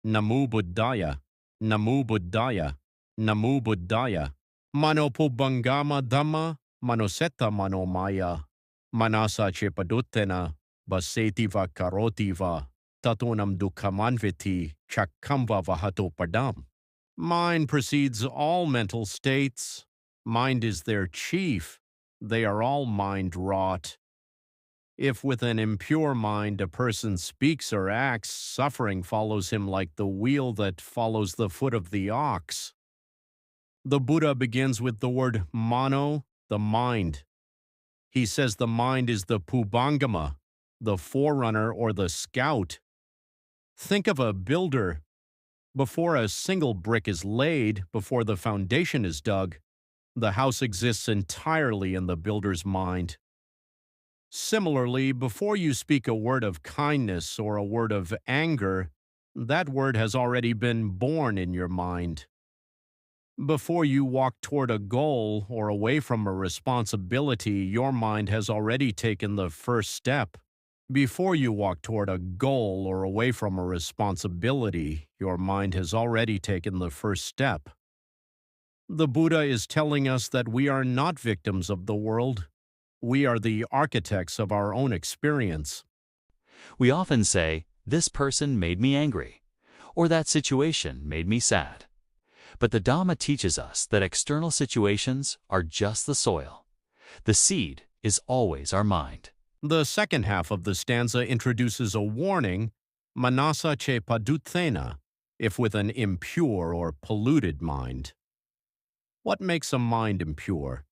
Namo Buddhaya, Namo Buddhaya, Namo Buddhaya. Manopubangama Dhamma, Manosetta Manomaya, Manasa Chepadutena, Basetiva Karotiva, Tatunam Dukhamanviti, Chakamva Vahato Padam. Mind precedes all mental states. Mind is their chief. They are all mind-wrought. If with an impure mind a person speaks or acts, suffering follows him like the wheel that follows the foot of the ox. The Buddha begins with the word mano, the mind. He says the mind is the pubangama, the forerunner or the scout. Think of a builder. Before a single brick is laid, before the foundation is dug, the house exists entirely in the builder's mind. Similarly, before you speak a word of kindness or a word of anger, that word has already been born in your mind. Before you walk toward a goal or away from a responsibility, your mind has already taken the first step. Before you walk toward a goal or away from a responsibility, your mind has already taken the first step. The Buddha is telling us that we are not victims of the world. We are the architects of our own experience. We often say, "This person made me angry," or "That situation made me sad." But the Dhamma teaches us that external situations are just the soil. The seed is always our mind. The second half of the stanza introduces a warning, manasa che paduthena, if with an impure or polluted mind. What makes a mind impure?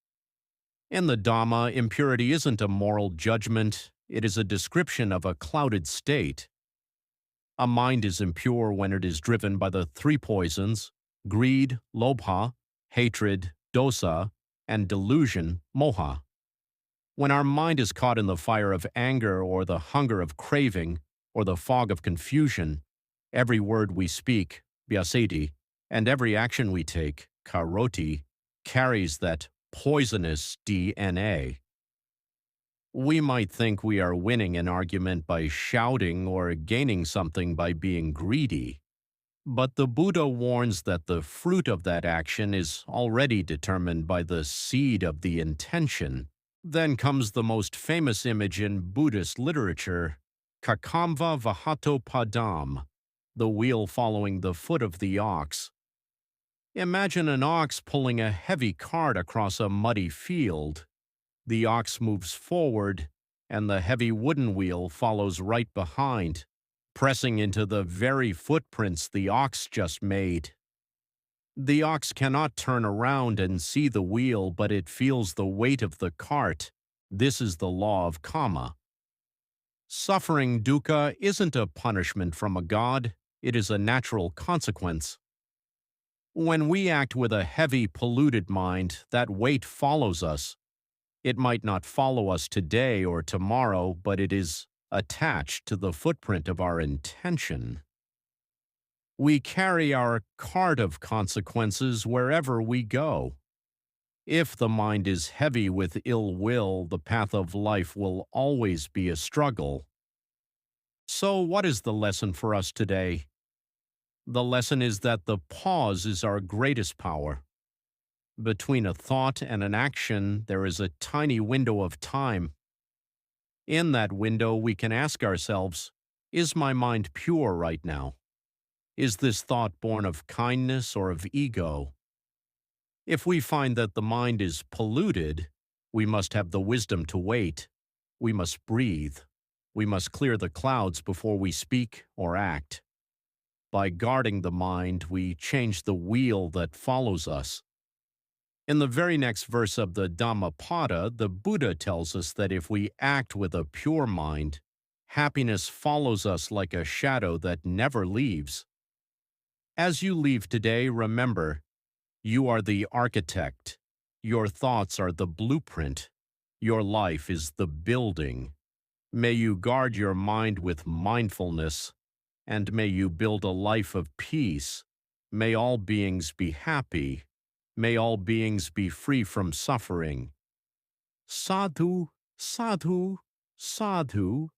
In the Dhamma, impurity isn't a moral judgment, it is a description of a clouded state. A mind is impure when it is driven by the three poisons, greed, lobha, hatred, dosa, and delusion, moha. When our mind is caught in the fire of anger or the hunger of craving or the fog of confusion, every word we speak, vyasati, and every action we take, karoti, carries that poisonous DNA. We might think we are winning an argument by shouting or gaining something by being greedy. But the Buddha warns that the fruit of that action is already determined by the seed of the intention. Then comes the most famous image in Buddhist literature, Kakamva Vahato Padam, the wheel following the foot of the ox. Imagine an ox pulling a heavy cart across a muddy field. The ox moves forward, and the heavy wooden wheel follows right behind, pressing into the very footprints the ox just made. The ox cannot turn around and see the wheel, but it feels the weight of the cart. This is the law of karma. Suffering dukkha isn't a punishment from a god, it is a natural consequence. When we act with a heavy, polluted mind, that weight follows us. It might not follow us today or tomorrow, but it is attached to the footprint of our intention. We carry our cart of consequences wherever we go. If the mind is heavy with ill will, the path of life will always be a struggle. So what is the lesson for us today? The lesson is that the pause is our greatest power. Between a thought and an action, there is a tiny window of time. In that window, we can ask ourselves, is my mind pure right now? Is this thought born of kindness or of ego? If we find that the mind is polluted, we must have the wisdom to wait. We must breathe. We must clear the clouds before we speak or act. By guarding the mind, we change the wheel that follows us. In the very next verse of the Damma Pada, the Buddha tells us that if we act with a pure mind, happiness follows us like a shadow that never leaves. As you leave today, remember, you are the architect. Your thoughts are the blueprint. Your life is the building. May you guard your mind with mindfulness, and may you build a life of peace. May all beings be happy. May all beings be free from suffering. Sadhu, sadhu, sadhu.